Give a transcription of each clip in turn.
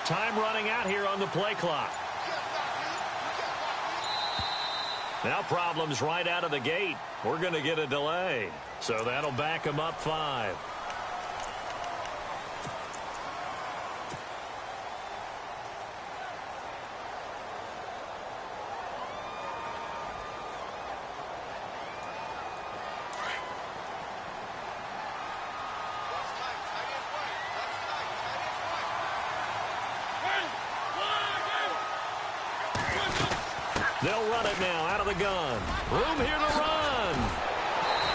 Time running out here on the play clock. Now problems right out of the gate. We're going to get a delay. So that'll back them up 5. They'll run it now out of the gun. Room here to run.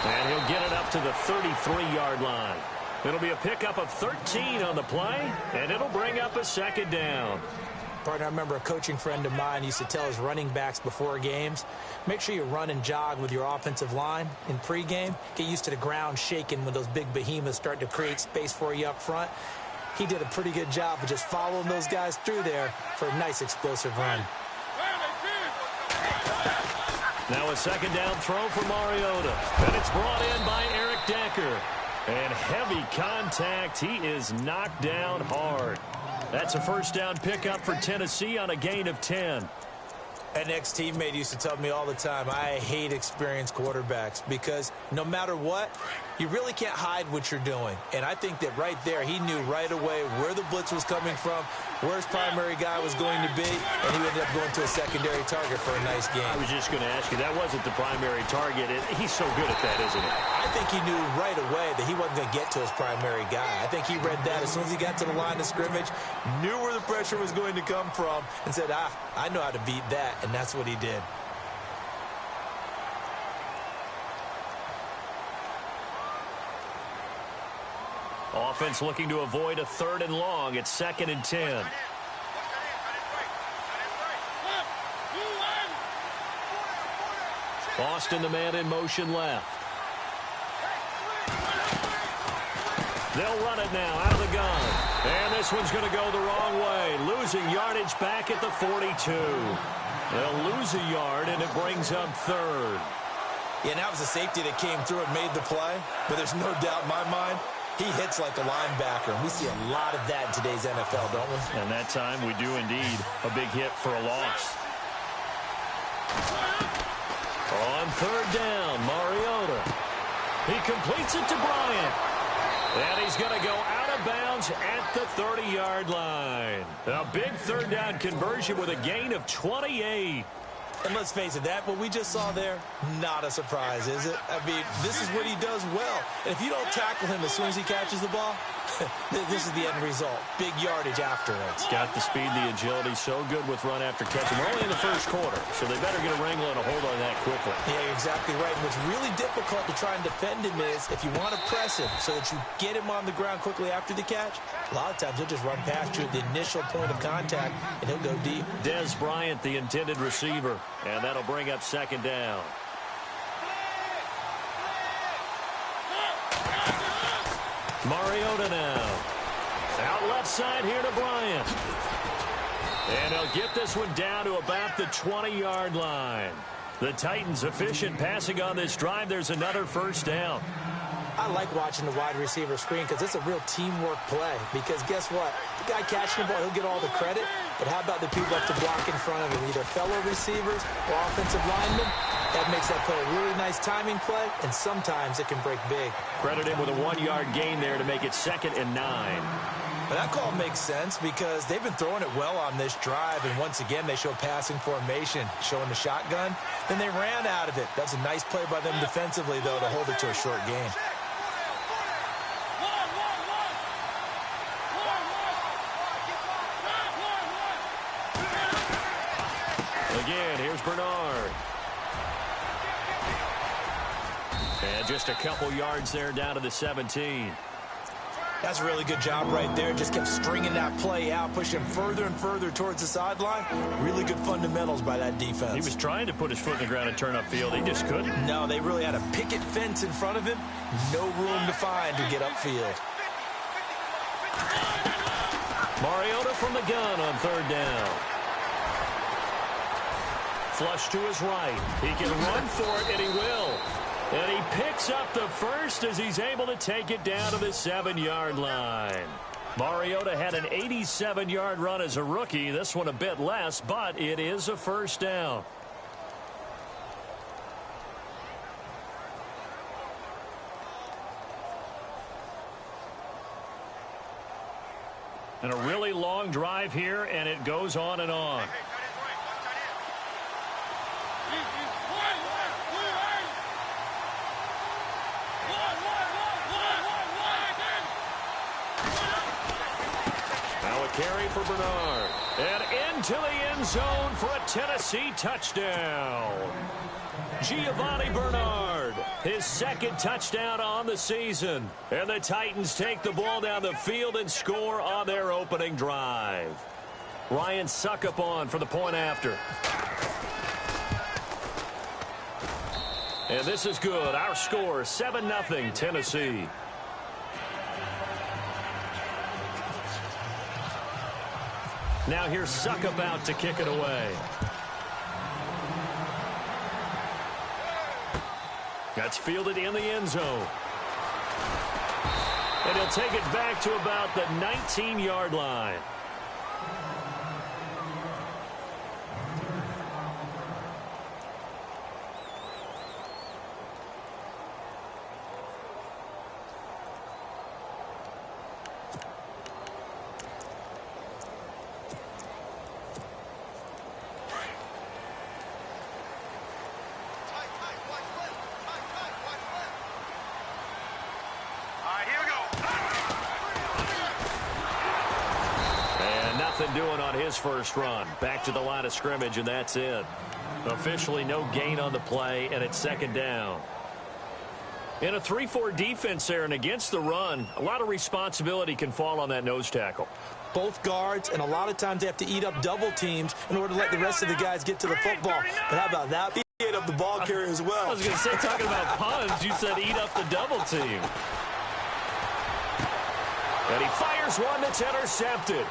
And he'll get it up to the 33-yard line. It'll be a pickup of 13 on the play, and it'll bring up a second down. Partner, I remember a coaching friend of mine used to tell his running backs before games, make sure you run and jog with your offensive line in pregame. Get used to the ground shaking when those big behemoths start to create space for you up front. He did a pretty good job of just following those guys through there for a nice explosive run. Now a second down throw for Mariota. And it's brought in by Eric Decker. And heavy contact. He is knocked down hard. That's a first down pickup for Tennessee on a gain of 10. An ex-teammate used to tell me all the time, I hate experienced quarterbacks because no matter what, you really can't hide what you're doing. And I think that right there, he knew right away where the blitz was coming from, where his primary guy was going to be, and he ended up going to a secondary target for a nice game. I was just going to ask you, that wasn't the primary target. He's so good at that, isn't he? I think he knew right away that he wasn't going to get to his primary guy. I think he read that as soon as he got to the line of scrimmage, knew where the pressure was going to come from, and said, I know how to beat that, and that's what he did. Offense looking to avoid a 3rd and long. It's 2nd and 10. Boston, the man in motion left. They'll run it now out of the gun. And this one's going to go the wrong way. Losing yardage back at the 42. They'll lose a yard, and it brings up 3rd. Yeah, that was a safety that came through and made the play. But there's no doubt in my mind, he hits like a linebacker. And we see a lot of that in today's NFL, don't we? And that time we do indeed. A big hit for a loss. On 3rd down, Mariota. He completes it to Bryant. And he's going to go out of bounds at the 30-yard line. A big 3rd down conversion with a gain of 28. And let's face it, what we just saw there, not a surprise, is it? I mean, this is what he does well. And if you don't tackle him as soon as he catches the ball, this is the end result. Big yardage afterwards. Got the speed, the agility, so good with run after catch. And we're only in the first quarter, so they better get a wrangle and a hold on that quickly. Yeah, you're exactly right. And what's really difficult to try and defend him is if you want to press him so that you get him on the ground quickly after the catch, a lot of times he'll just run past you at the initial point of contact, and he'll go deep. Des Bryant, the intended receiver, and that'll bring up 2nd down. Mariota now. Out left side here to Bryant. And he'll get this one down to about the 20-yard line. The Titans efficient passing on this drive. There's another first down. I like watching the wide receiver screen because it's a real teamwork play. Because guess what? The guy catching the ball, he'll get all the credit. But how about the people up to block in front of him, either fellow receivers or offensive linemen? That makes that play a really nice timing play, and sometimes it can break big. Credit him with a 1-yard gain there to make it 2nd and 9. But that call makes sense because they've been throwing it well on this drive, and once again they show passing formation, showing the shotgun. Then they ran out of it. That's a nice play by them defensively, though, to hold it to a short gain. Again, here's Bernard. And just a couple yards there down to the 17. That's a really good job right there. Just kept stringing that play out, pushing further and further towards the sideline. Really good fundamentals by that defense. He was trying to put his foot in the ground and turn upfield. He just couldn't. No, they really had a picket fence in front of him. No room to find to get upfield. Mariota from the gun on 3rd down. Flush to his right. He can run for it, and he will. And he picks up the first as he's able to take it down to the 7-yard line. Mariota had an 87-yard run as a rookie. This one a bit less, but it is a first down. And a really long drive here, and it goes on and on. Now a carry for Bernard. And into the end zone for a Tennessee touchdown. Giovanni Bernard, his second touchdown on the season. And the Titans take the ball down the field and score on their opening drive. Ryan Suckup on for the point after. And this is good. Our score, 7-0 Tennessee. Now here's Suckup out to kick it away. That's fielded in the end zone. And he'll take it back to about the 19-yard line. Doing on his first run. Back to the line of scrimmage, and that's it. Officially no gain on the play, and it's second down. In a 3-4 defense there and against the run, a lot of responsibility can fall on that nose tackle. Both guards, and a lot of times they have to eat up double teams in order to let the rest of the guys get to the football. But how about that? He ate up the ball carrier as well. I was going to say, talking about puns, you said eat up the double team. And he fires one that's intercepted.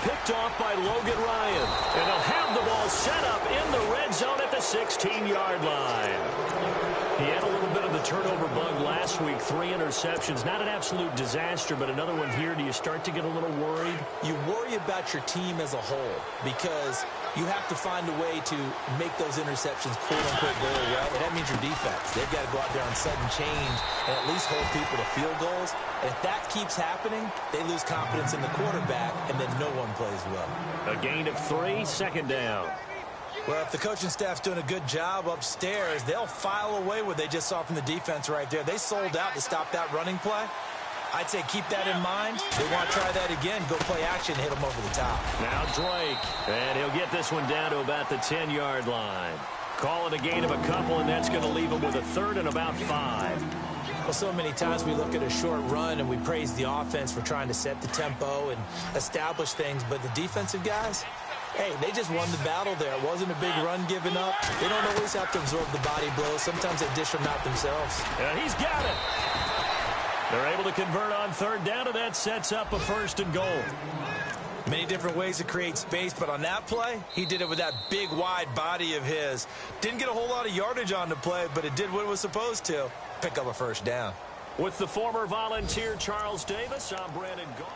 Picked off by Logan Ryan. And they'll have the ball set up in the red zone at the 16-yard line. He had a little bit of the turnover bug last week. 3 interceptions. Not an absolute disaster, but another one here. Do you start to get a little worried? You worry about your team as a whole because you have to find a way to make those interceptions quote-unquote go away. And that means your defense. They've got to go out there on sudden change and at least hold people to field goals. And if that keeps happening, they lose confidence in the quarterback, and then no one plays well. A gain of 3, second down. Well, if the coaching staff's doing a good job upstairs, they'll file away what they just saw from the defense right there. They sold out to stop that running play. I'd say keep that in mind. They want to try that again, go play action, hit them over the top. Now Drake, and he'll get this one down to about the 10-yard line. Call it a gain of a couple, and that's going to leave him with a third and about 5. Well, so many times we look at a short run and we praise the offense for trying to set the tempo and establish things, but the defensive guys, hey, they just won the battle there. It wasn't a big run given up. They don't always have to absorb the body blows. Sometimes they dish them out themselves. And he's got it. They're able to convert on third down, and that sets up a first and goal. Many different ways to create space, but on that play, he did it with that big, wide body of his. Didn't get a whole lot of yardage on the play, but it did what it was supposed to. Pick up a first down. With the former Volunteer Charles Davis, I'm Brandon Gaunt.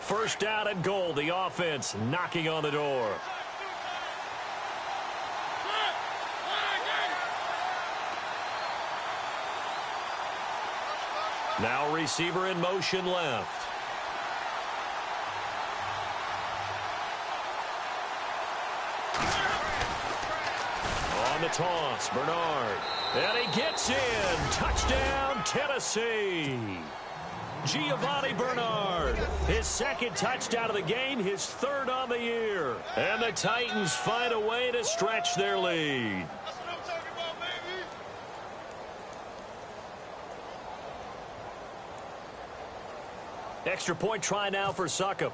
First down and goal, the offense knocking on the door. Now receiver in motion left. On the toss, Bernard. And he gets in. Touchdown, Tennessee. Giovanni Bernard, his second touchdown of the game, his third on the year. And the Titans find a way to stretch their lead. Extra point try now for Suckup.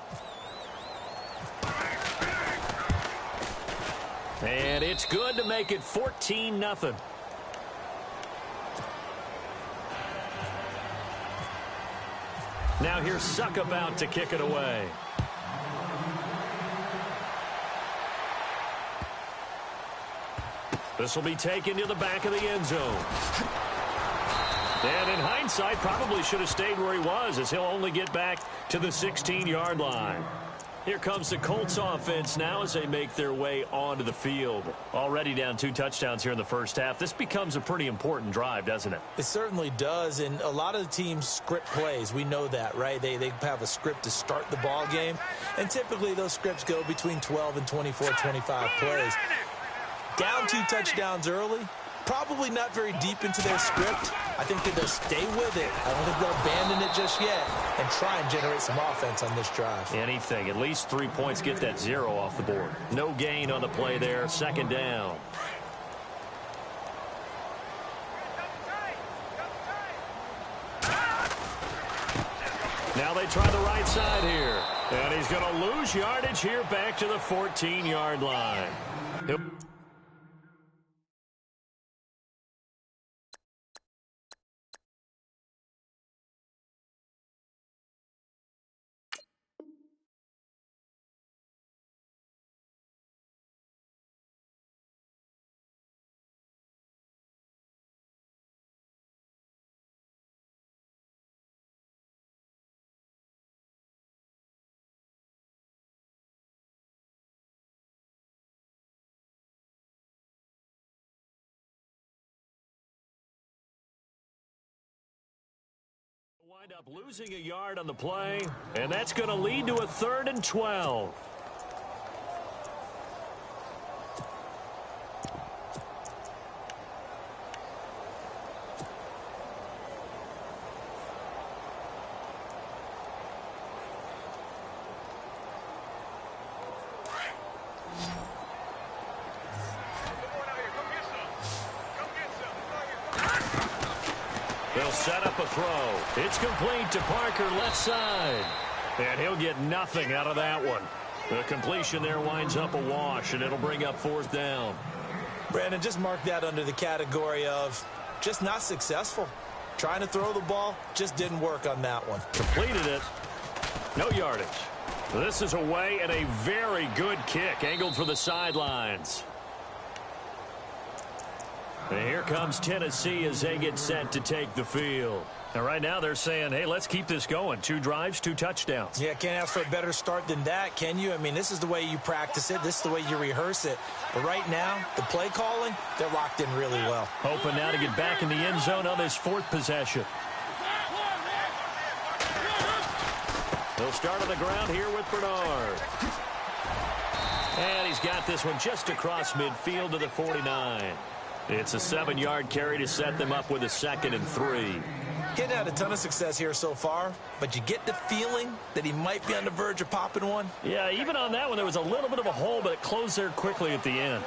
And it's good to make it 14-0. Now here's Suckup out to kick it away. This will be taken to the back of the end zone. And in hindsight, probably should have stayed where he was, as he'll only get back to the 16-yard line. Here comes the Colts offense now as they make their way onto the field. Already down 2 touchdowns here in the first half. This becomes a pretty important drive, doesn't it? It certainly does, and a lot of the teams script plays. We know that, right? They have a script to start the ball game, and typically those scripts go between 12 and 24, 25 plays. Down 2 touchdowns early, probably not very deep into their script. I think that they'll stay with it. I don't think they'll abandon it just yet and try and generate some offense on this drive. Anything. At least 3 points. Get that 0 off the board. No gain on the play there. Second down. Now they try the right side here. And he's going to lose yardage here back to the 14-yard line. Wind up losing a yard on the play, and that's going to lead to a 3rd and 12. They'll set up a throw. It's complete to Parker, left side. And he'll get nothing out of that one. The completion there winds up a wash, and it'll bring up 4th down. Brandon, just mark that under the category of just not successful. Trying to throw the ball, just didn't work on that one. Completed it. No yardage. This is away, and a very good kick, angled for the sidelines. And here comes Tennessee as they get set to take the field. And right now they're saying, hey, let's keep this going. 2 drives, 2 touchdowns. Yeah, can't ask for a better start than that, can you? I mean, this is the way you practice it. This is the way you rehearse it. But right now, the play calling, they're locked in really well. Hoping now to get back in the end zone on this 4th possession. They'll start on the ground here with Bernard. And he's got this one just across midfield to the 49. It's a 7-yard carry to set them up with a 2nd and 3. Getting had a ton of success here so far, but you get the feeling that he might be on the verge of popping one. Yeah, even on that one, there was a little bit of a hole, but it closed there quickly at the end.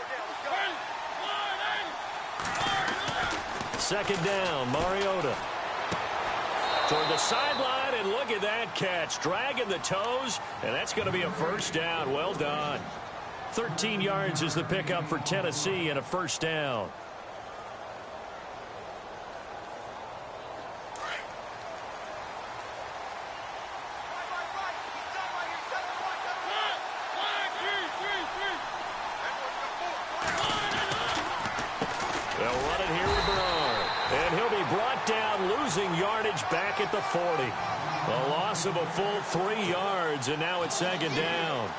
2nd down, Mariota. Toward the sideline, and look at that catch. Dragging the toes, and that's going to be a 1st down. Well done. 13 yards is the pickup for Tennessee and a 1st down. They'll run it here with Bernard. And he'll be brought down, losing yardage back at the 40. A loss of a full 3 yards, and now it's 2nd down.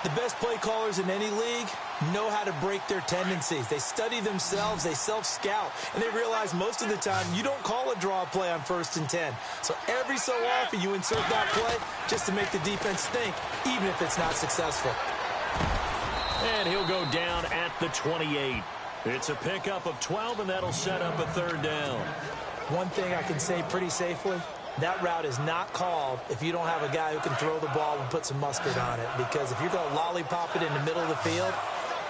The best play callers in any league know how to break their tendencies. They study themselves, they self-scout, and they realize most of the time you don't call a draw play on 1st and 10. So every so often you insert that play just to make the defense think, even if it's not successful. And he'll go down at the 28. It's a pickup of 12, and that'll set up a 3rd down. One thing I can say pretty safely, that route is not called if you don't have a guy who can throw the ball and put some mustard on it. Because if you're going to lollipop it in the middle of the field,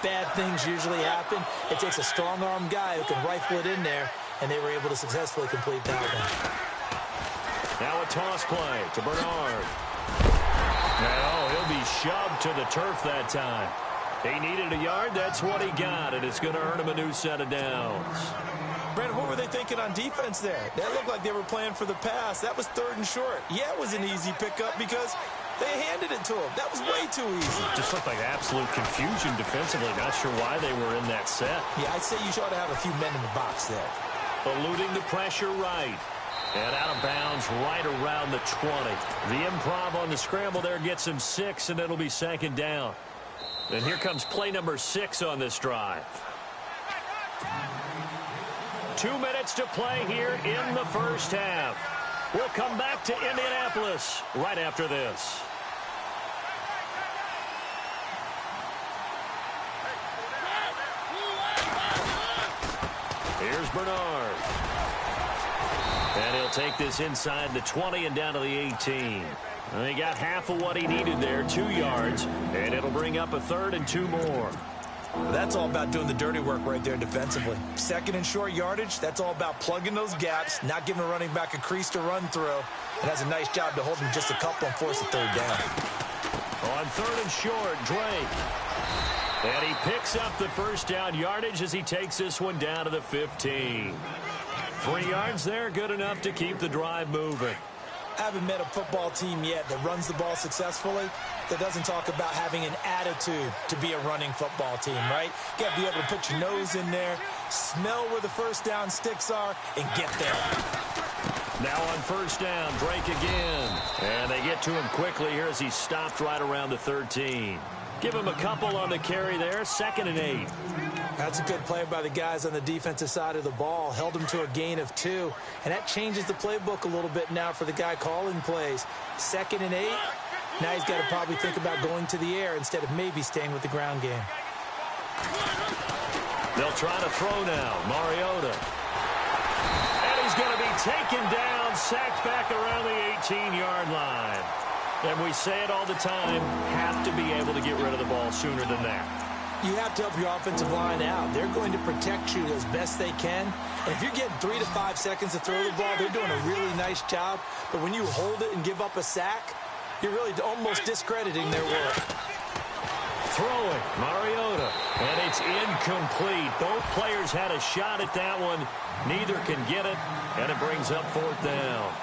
bad things usually happen. It takes a strong-arm guy who can rifle it in there, and they were able to successfully complete that one. Now a toss play to Bernard. No, he'll be shoved to the turf that time. He needed a yard. That's what he got, and it's going to earn him a new set of downs. Brandon, what were they thinking on defense there? That looked like they were playing for the pass. That was 3rd and short. Yeah, it was an easy pickup because they handed it to him. That was way too easy. Just looked like absolute confusion defensively. Not sure why they were in that set. Yeah, I'd say you ought to have a few men in the box there. Eluding the pressure right. And out of bounds right around the 20. The improv on the scramble there gets him 6, and it'll be 2nd down. And here comes play number 6 on this drive. 2 minutes to play here in the first half. We'll come back to Indianapolis right after this. Here's Bernard. And he'll take this inside the 20 and down to the 18. And he got half of what he needed there, 2 yards. And it'll bring up a 3rd and 2 more. Well, that's all about doing the dirty work right there defensively. 2nd and short yardage, that's all about plugging those gaps, not giving a running back a crease to run through. And has a nice job to hold him just a couple and force a 3rd down. On 3rd and short, Drake. And he picks up the first down yardage as he takes this one down to the 15. 3 yards there, good enough to keep the drive moving. I haven't met a football team yet that runs the ball successfully that doesn't talk about having an attitude to be a running football team, right? You got to be able to put your nose in there, smell where the first down sticks are, and get there. Now on 1st down, Drake again. And they get to him quickly here as he's stopped right around the 13. Give him a couple on the carry there, 2nd and 8. That's a good play by the guys on the defensive side of the ball. Held him to a gain of 2. And that changes the playbook a little bit now for the guy calling plays. 2nd and 8. Now he's got to probably think about going to the air instead of maybe staying with the ground game. They'll try to throw now. Mariota. And he's going to be taken down, sacked back around the 18-yard line. And we say it all the time, have to be able to get rid of the ball sooner than that. You have to help your offensive line out. They're going to protect you as best they can. And if you're getting 3 to 5 seconds to throw the ball, they're doing a really nice job. But when you hold it and give up a sack, you're really almost discrediting their work. Throwing, Mariota. And it's incomplete. Both players had a shot at that one. Neither can get it. And it brings up 4th down.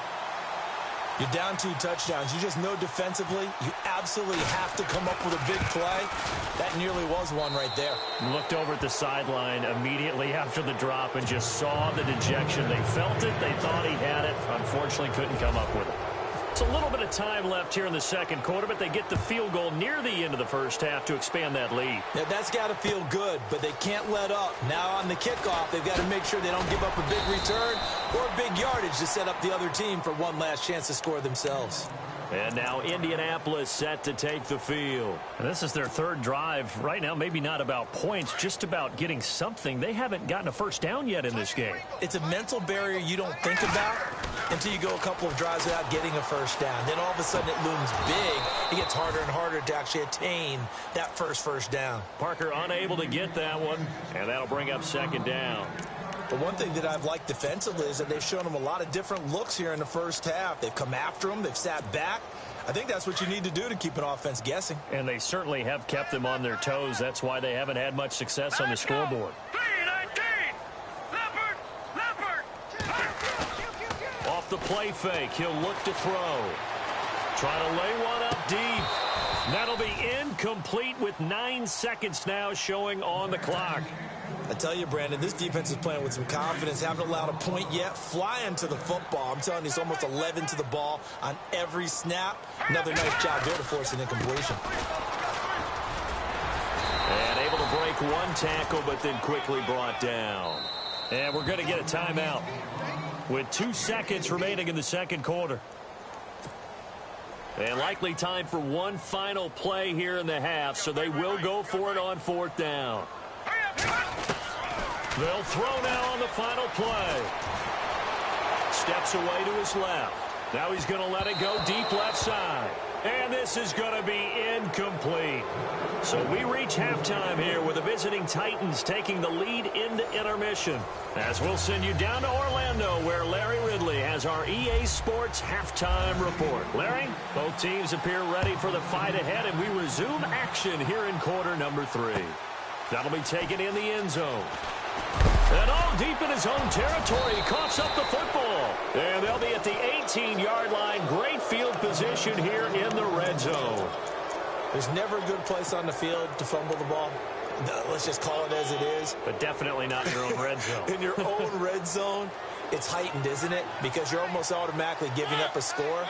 You're down 2 touchdowns. You just know defensively you absolutely have to come up with a big play. That nearly was one right there. Looked over at the sideline immediately after the drop and just saw the dejection. They felt it. They thought he had it. Unfortunately, couldn't come up with it. It's a little bit of time left here in the 2nd quarter, but they get the field goal near the end of the first half to expand that lead. Now, that's got to feel good, but they can't let up. Now on the kickoff, they've got to make sure they don't give up a big return or big yardage to set up the other team for one last chance to score themselves. And now Indianapolis set to take the field. And this is their 3rd drive. Right now, maybe not about points, just about getting something. They haven't gotten a first down yet in this game. It's a mental barrier you don't think about until you go a couple of drives without getting a first down. Then all of a sudden it looms big. It gets harder and harder to actually attain that first down. Parker unable to get that one, and that'll bring up 2nd down. But one thing that I've liked defensively is that they've shown them a lot of different looks here in the first half. They've come after them. They've sat back. I think that's what you need to do to keep an offense guessing. And they certainly have kept them on their toes. That's why they haven't had much success on the scoreboard. 3-19. Leopard. Off the play fake, he'll look to throw. Try to lay one up deep. That'll be incomplete with 9 seconds now showing on the clock. I tell you, Brandon, this defense is playing with some confidence. Haven't allowed a point yet. Flying to the football. I'm telling you, it's almost 11 to the ball on every snap. Another nice job there to force an incompletion. And able to break one tackle, but then quickly brought down. And we're going to get a timeout with 2 seconds remaining in the 2nd quarter. And likely time for one final play here in the half, so they will go for it on 4th down. They'll throw now on the final play. Steps away to his left. Now he's going to let it go deep left side. And this is going to be incomplete. So we reach halftime here with the visiting Titans taking the lead into intermission. As we'll send you down to Orlando where Larry Ridley has our EA Sports halftime report. Larry, both teams appear ready for the fight ahead, and we resume action here in quarter number 3. That'll be taken in the end zone. And all deep in his own territory, he coughs up the football. And they'll be at the 18-yard line. Great field position here in the red zone. There's never a good place on the field to fumble the ball. Let's just call it as it is. But definitely not in your own red zone. In your own red zone, it's heightened, isn't it? Because you're almost automatically giving up a score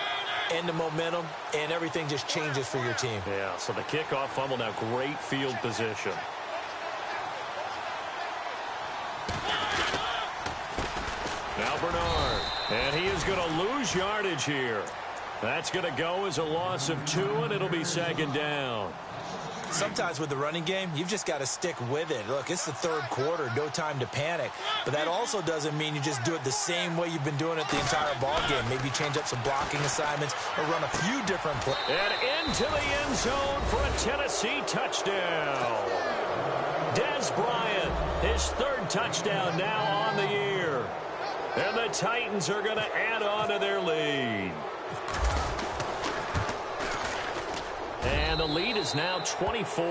and the momentum, and everything just changes for your team. Yeah, so the kickoff fumble, now great field position. Now Bernard, and he is going to lose yardage here. That's going to go as a loss of 2, and it'll be second down. Sometimes with the running game, you've just got to stick with it. Look, it's the third quarter, no time to panic. But that also doesn't mean you just do it the same way you've been doing it the entire ball game. Maybe change up some blocking assignments or run a few different plays. And into the end zone for a Tennessee touchdown. Dez Bryant, his 3rd touchdown now on the year. And the Titans are going to add on to their lead. And the lead is now 24.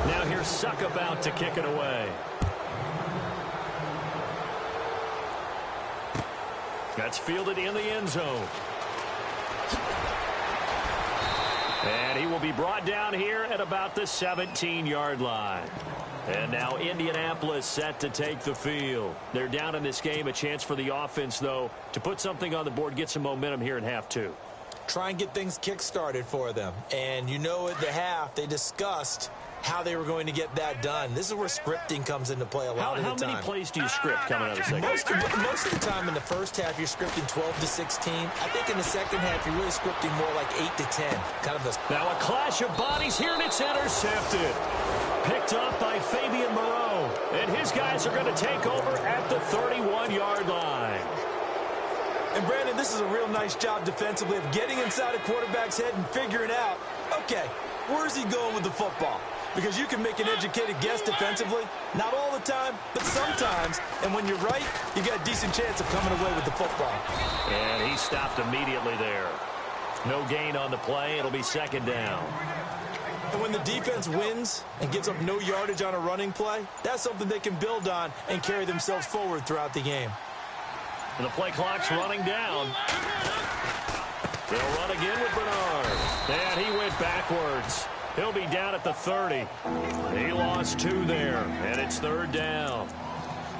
Now here's Suck about to kick it away. That's fielded in the end zone. And he will be brought down here at about the 17-yard line. And now Indianapolis set to take the field. They're down in this game. A chance for the offense, though, to put something on the board, get some momentum here in half 2. Try and get things kick-started for them. And you know at the half, they discussed how they were going to get that done. This is where scripting comes into play a lot of the time. How many plays do you script coming out of the second? Most of the time in the first half, you're scripting 12 to 16. I think in the second half, you're really scripting more like 8 to 10. Kind of a... Now a clash of bodies here, and it's intercepted. Picked up by Fabian Moreau. And his guys are going to take over at the 31-yard line. And, Brandon, this is a real nice job defensively of getting inside a quarterback's head and figuring out, okay, where's he going with the football? Because you can make an educated guess defensively. Not all the time, but sometimes. And when you're right, you got a decent chance of coming away with the football. And he stopped immediately there. No gain on the play. It'll be second down. And when the defense wins and gives up no yardage on a running play, that's something they can build on and carry themselves forward throughout the game. And the play clock's running down. They'll run again with Bernard. And he went backwards. He'll be down at the 30. He lost 2 there, and it's third down.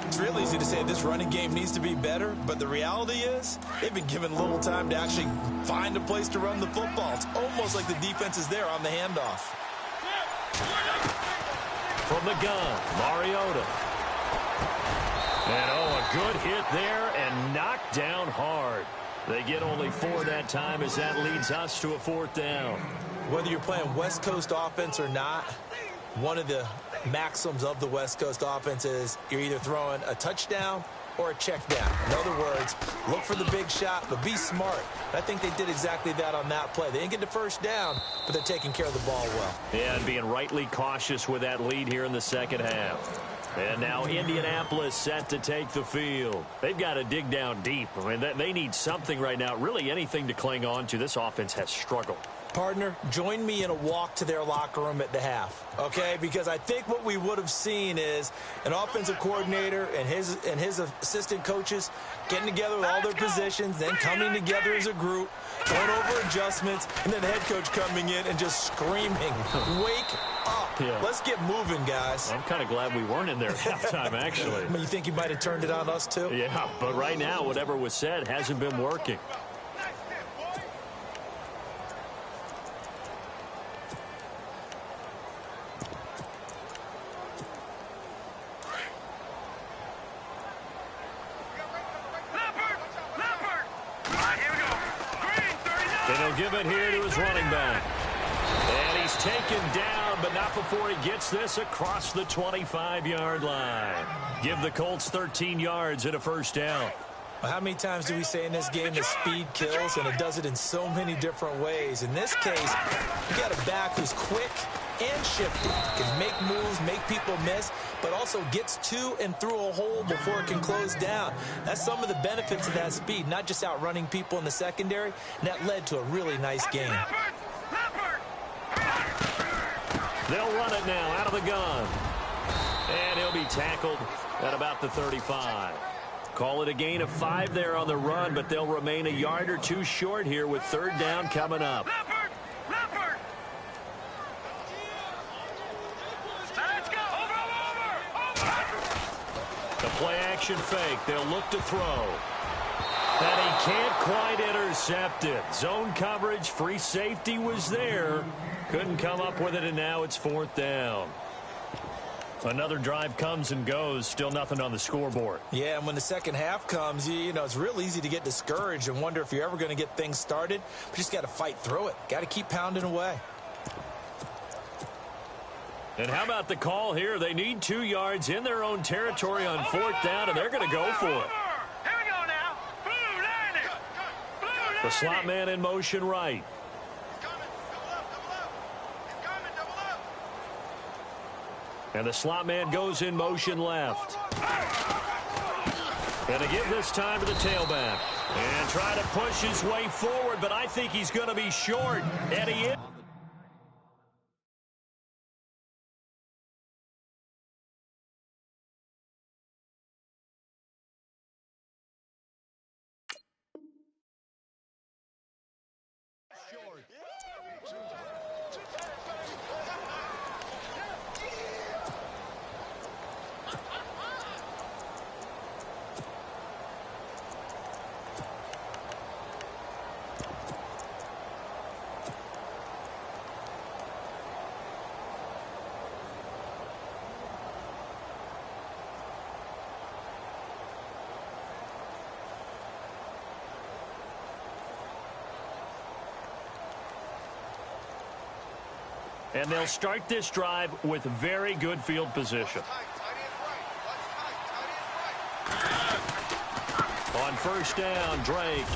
It's real easy to say this running game needs to be better, but the reality is they've been given little time to actually find a place to run the football. It's almost like the defense is there on the handoff. From the gun, Mariota. And, a good hit there and knocked down hard. They get only 4 that time as that leads us to a 4th down. Whether you're playing West Coast offense or not, one of the maxims of the West Coast offense is you're either throwing a touchdown or a check down. In other words, look for the big shot, but be smart. I think they did exactly that on that play. They didn't get the first down, but they're taking care of the ball well. Yeah, and being rightly cautious with that lead here in the second half. And now Indianapolis set to take the field. They've got to dig down deep. I mean, they need something right now, really anything to cling on to. This offense has struggled. Partner, join me in a walk to their locker room at the half, okay? Because I think what we would have seen is an offensive coordinator and his assistant coaches getting together with all their positions, then coming together as a group, going over adjustments, and then the head coach coming in and just screaming, wake up. Yeah. Let's get moving, guys. I'm kind of glad we weren't in there at halftime, actually. You think he might have turned it on us, too? Yeah, but right now, whatever was said hasn't been working. Give it here to his running back. And he's taken down, but not before he gets this across the 25-yard line. Give the Colts 13 yards and a first down. Well, how many times do we say in this game that speed kills, and it does it in so many different ways? In this case, you got a back who's quick and shifty, can make moves, make people miss, but also gets to and through a hole before it can close down. That's some of the benefits of that speed, not just outrunning people in the secondary, and that led to a really nice game. They'll run it now out of the gun. And he'll be tackled at about the 35. Call it a gain of 5 there on the run, but they'll remain a yard or two short here with third down coming up. Leopard! Leopard! Let's go! Over! The play action fake. They'll look to throw. And he can't quite intercept it. Zone coverage, free safety was there. Couldn't come up with it, and now it's fourth down. Another drive comes and goes. Still nothing on the scoreboard. Yeah, and when the second half comes, you know, it's real easy to get discouraged and wonder if you're ever going to get things started. But you just got to fight through it. Got to keep pounding away. And how about the call here? They need 2 yards in their own territory on fourth down, and they're going to go for it. Here we go now. Blue landing. Blue landing. The slot man in motion right. And the slot man goes in motion left. And to give this time to the tailback. And try to push his way forward, but I think he's going to be short. And he is. And they'll start this drive with very good field position. On first down, Drake.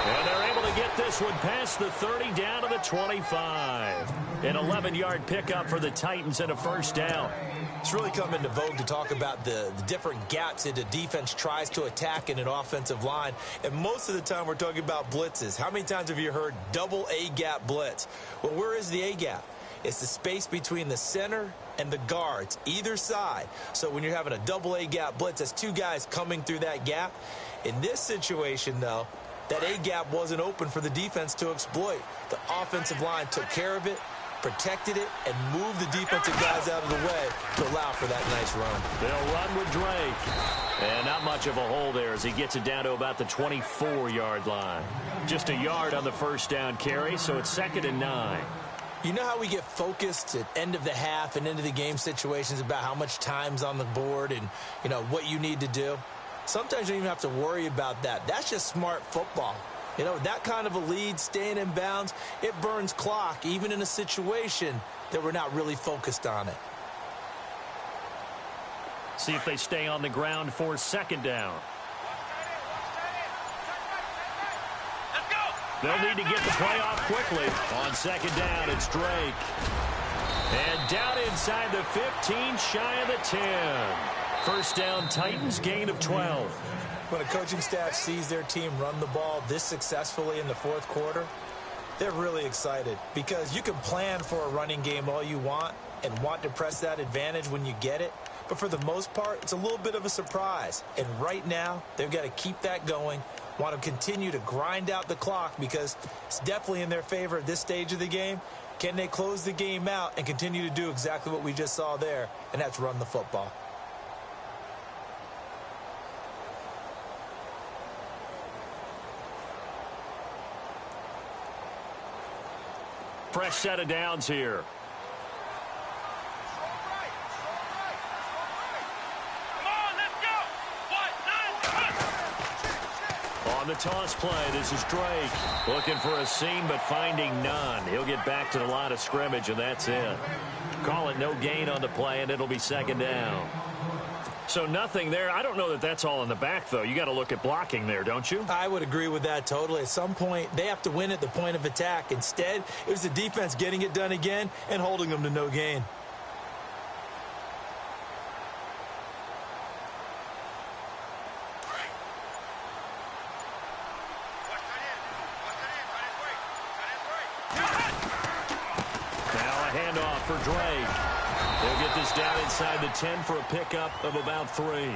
And they're able to get this one past the 30 down to the 25. An 11-yard pickup for the Titans and a first down. It's really come into vogue to talk about the different gaps that the defense tries to attack in an offensive line. And most of the time we're talking about blitzes. How many times have you heard double A-gap blitz? Well, where is the A-gap? It's the space between the center and the guards, either side. So when you're having a double A-gap blitz, that's 2 guys coming through that gap. In this situation, though, that A-gap wasn't open for the defense to exploit. The offensive line took care of it, protected it, and moved the defensive guys out of the way to allow for that nice run. They'll run with Drake. And not much of a hole there as he gets it down to about the 24-yard line. Just a yard on the first down carry, so it's 2nd and 9. You know how we get focused at end of the half and into the game situations about how much time's on the board and, you know, what you need to do? Sometimes you don't even have to worry about that. That's just smart football. You know, that kind of a lead, staying in bounds, it burns clock, even in a situation that we're not really focused on it. See if they stay on the ground for 2nd down. They'll need to get the play off quickly. On 2nd down, it's Drake. And down inside the 15, shy of the 10. First down, Titans, gain of 12. When a coaching staff sees their team run the ball this successfully in the fourth quarter, they're really excited because you can plan for a running game all you want and want to press that advantage when you get it. But for the most part, it's a little bit of a surprise. And right now, they've got to keep that going, want to continue to grind out the clock because it's definitely in their favor at this stage of the game. Can they close the game out and continue to do exactly what we just saw there, and that's run the football? Fresh set of downs here. On the toss play, this is Drake. Looking for a seam, but finding none. He'll get back to the line of scrimmage, and that's it. Call it no gain on the play, and it'll be 2nd down. So nothing there. I don't know that that's all in the back, though. You got to look at blocking there, don't you? I would agree with that totally. At some point, they have to win at the point of attack. Instead, it was the defense getting it done again and holding them to no gain. Drake. They'll get this down inside the 10 for a pickup of about 3.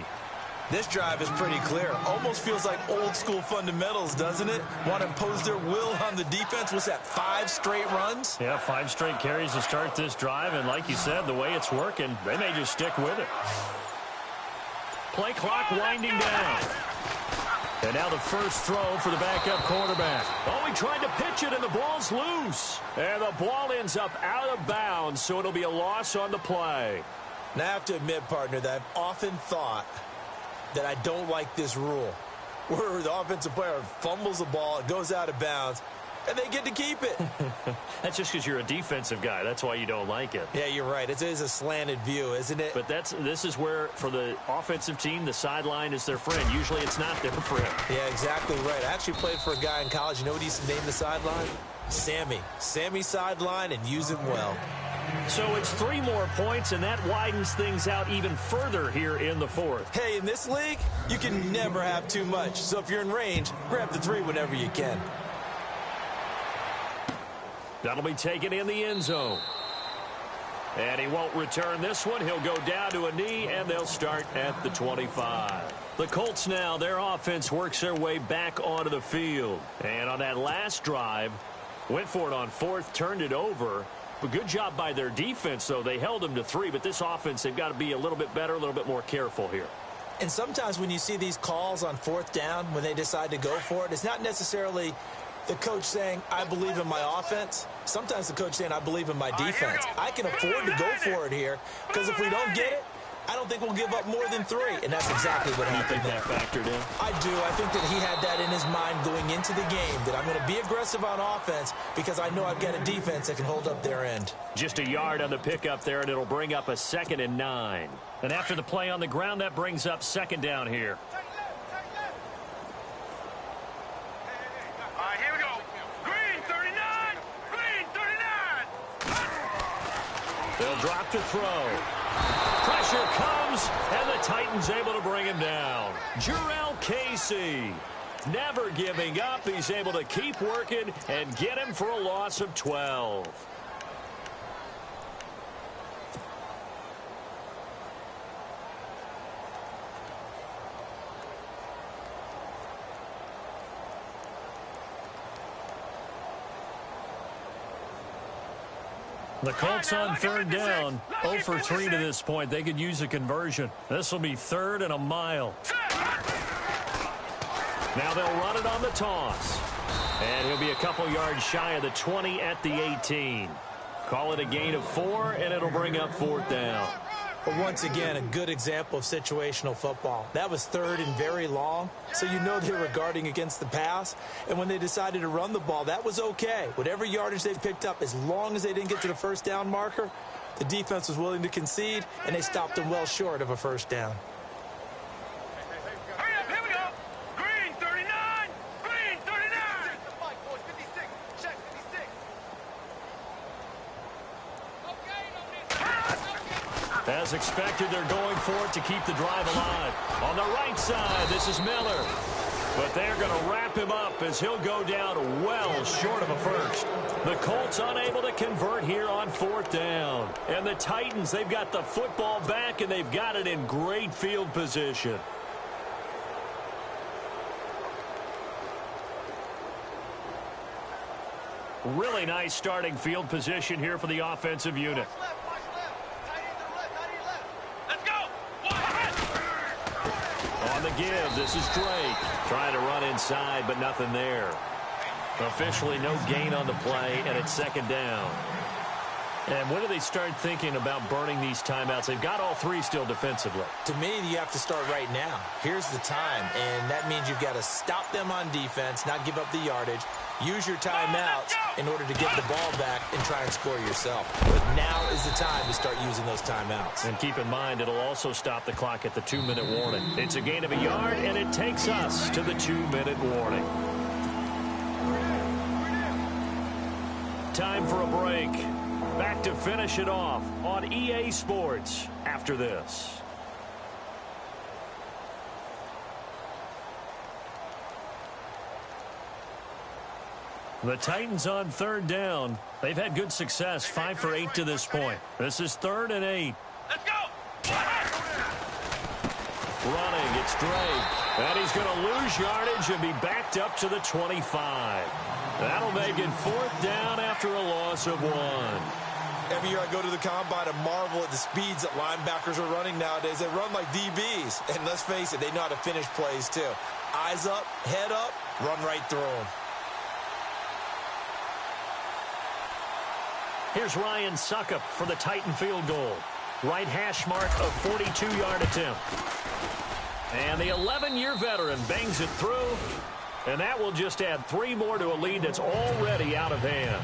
This drive is pretty clear. Almost feels like old school fundamentals, doesn't it? Want to impose their will on the defense. Was that 5 straight runs? Yeah, 5 straight carries to start this drive. And like you said, the way it's working, they may just stick with it. Play clock winding down. And now the first throw for the backup quarterback. Oh, he tried to pitch it, and the ball's loose. And the ball ends up out of bounds, so it'll be a loss on the play. Now, I have to admit, partner, that I've often thought that I don't like this rule, where the offensive player fumbles the ball, it goes out of bounds, and they get to keep it. That's just because you're a defensive guy. That's why you don't like it. Yeah, you're right. It is a slanted view, isn't it? But this is where, for the offensive team, the sideline is their friend. Usually it's not their friend. Yeah, exactly right. I actually played for a guy in college. You know what he used to name the sideline? Sammy. Sammy sideline, and use him well. So it's 3 more points, and that widens things out even further here in the 4th. Hey, in this league, you can never have too much. So if you're in range, grab the 3 whenever you can. That'll be taken in the end zone. And he won't return this one. He'll go down to a knee, and they'll start at the 25. The Colts now, their offense works their way back onto the field. And on that last drive, went for it on 4th, turned it over. But good job by their defense, though. They held them to 3, but this offense, they've got to be a little bit better, a little bit more careful here. And sometimes when you see these calls on 4th down, when they decide to go for it, it's not necessarily the coach saying, I believe in my offense. Sometimes the coach saying, I believe in my defense. I can afford to go for it here, because if we don't get it, I don't think we'll give up more than 3. And that's exactly what happened there. You think that factored in? I do. I think that he had that in his mind going into the game, that I'm going to be aggressive on offense because I know I've got a defense that can hold up their end. Just a yard on the pickup there, and it'll bring up a 2nd and 9. And after the play on the ground, that brings up 2nd down here. All right, here we go. Green 39. Green 39. They'll drop to throw. Pressure comes, and the Titans able to bring him down. Jarrell Casey, never giving up. He's able to keep working and get him for a loss of 12. The Colts on 3rd down, 0 for 3 to this point. They could use a conversion. This will be 3rd and a mile. Now they'll run it on the toss. And he'll be a couple yards shy of the 20 at the 18. Call it a gain of 4, and it'll bring up 4th down. But once again, a good example of situational football. That was 3rd and very long, so you know they were guarding against the pass. And when they decided to run the ball, that was okay. Whatever yardage they picked up, as long as they didn't get to the 1st down marker, the defense was willing to concede, and they stopped them well short of a 1st down. Hurry up, here we go. Green 39. Green 39. As expected, they're going for it to keep the drive alive. On the right side, this is Miller. But they're going to wrap him up as he'll go down well short of a 1st. The Colts unable to convert here on 4th down. And the Titans, they've got the football back, and they've got it in great field position. Really nice starting field position here for the offensive unit. On the give, this is Drake. Trying to run inside, but nothing there. Officially no gain on the play, and it's 2nd down. And when do they start thinking about burning these timeouts? They've got all 3 still defensively. To me, you have to start right now. Here's the time, and that means you've got to stop them on defense, not give up the yardage, use your timeouts in order to get the ball back and try and score yourself. But now is the time to start using those timeouts. And keep in mind, it'll also stop the clock at the 2-minute warning. It's a gain of a yard, and it takes us to the 2-minute warning. Time for a break. Back to finish it off on EA Sports after this. The Titans on third down. They've had good success, 5 for 8 to this point. This is 3rd and 8. Let's go. Running, it's Drake. And he's going to lose yardage and be backed up to the 25. That'll make it 4th down after a loss of 1. Every year I go to the combine and marvel at the speeds that linebackers are running nowadays. They run like DBs. And let's face it, they know how to finish plays too. Eyes up, head up, run right through them. Here's Ryan Suckup for the Titan field goal. Right hash mark of 42-yard attempt. And the 11-year veteran bangs it through. And that will just add 3 more to a lead that's already out of hand.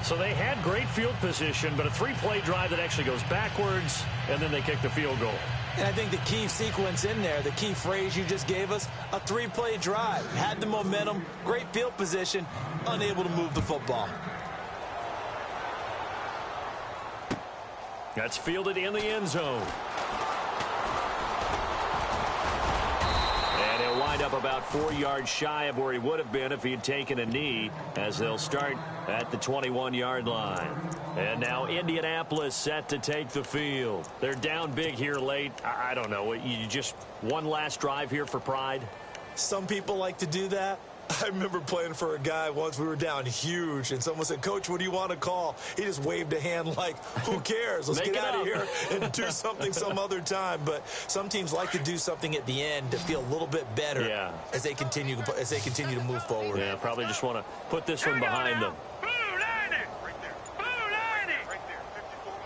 So they had great field position, but a 3-play drive that actually goes backwards, and then they kick the field goal. And I think the key sequence in there, the key phrase you just gave us, a 3-play drive. Had the momentum, great field position, unable to move the football. That's fielded in the end zone. And he'll wind up about 4 yards shy of where he would have been if he had taken a knee, as they'll start at the 21-yard line. And now Indianapolis set to take the field. They're down big here late. I don't know. You just one last drive here for pride? Some people like to do that. I remember playing for a guy once. We were down huge, and someone said, "Coach, what do you want to call?" He just waved a hand like, who cares? Let's get out of here and do something some other time. But some teams like to do something at the end to feel a little bit better as they continue to move forward. Yeah, probably just want to put this one behind them. Blue lining. Right there. Blue lining. Right there. 54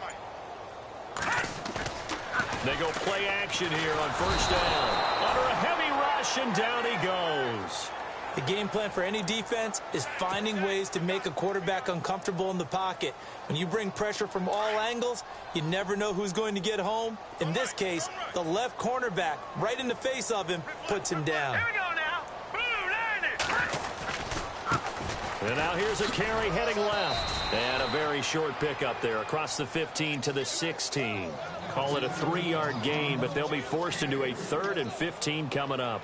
line. They go play action here on 1st down. Under a heavy rush, and down he goes. The game plan for any defense is finding ways to make a quarterback uncomfortable in the pocket. When you bring pressure from all angles, you never know who's going to get home. In this case, the left cornerback, right in the face of him, puts him down. Here we go now. Blue lining. And now here's a carry heading left. And a very short pickup there across the 15 to the 16. Call it a 3-yard gain, but they'll be forced into a 3rd and 15 coming up.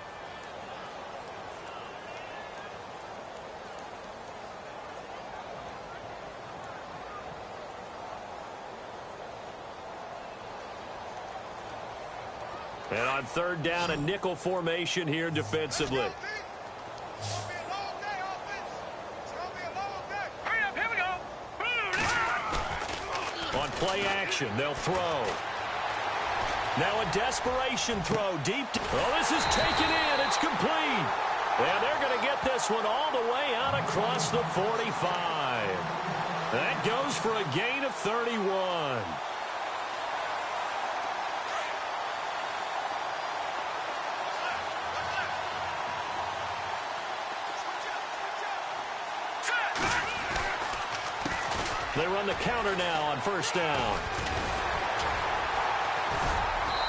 And on 3rd down, a nickel formation here defensively. Hurry up. Here we go. Blue lining. On play action, they'll throw. Now a desperation throw deep. Oh, this is taken in. It's complete. And they're going to get this one all the way out across the 45. That goes for a gain of 31. They run the counter now on 1st down.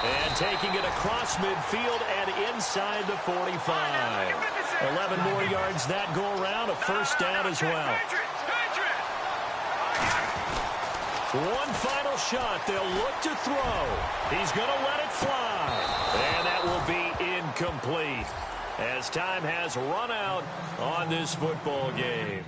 And taking it across midfield and inside the 45. 11 more yards that go around, a 1st down as well. One final shot. They'll look to throw. He's going to let it fly. And that will be incomplete as time has run out on this football game.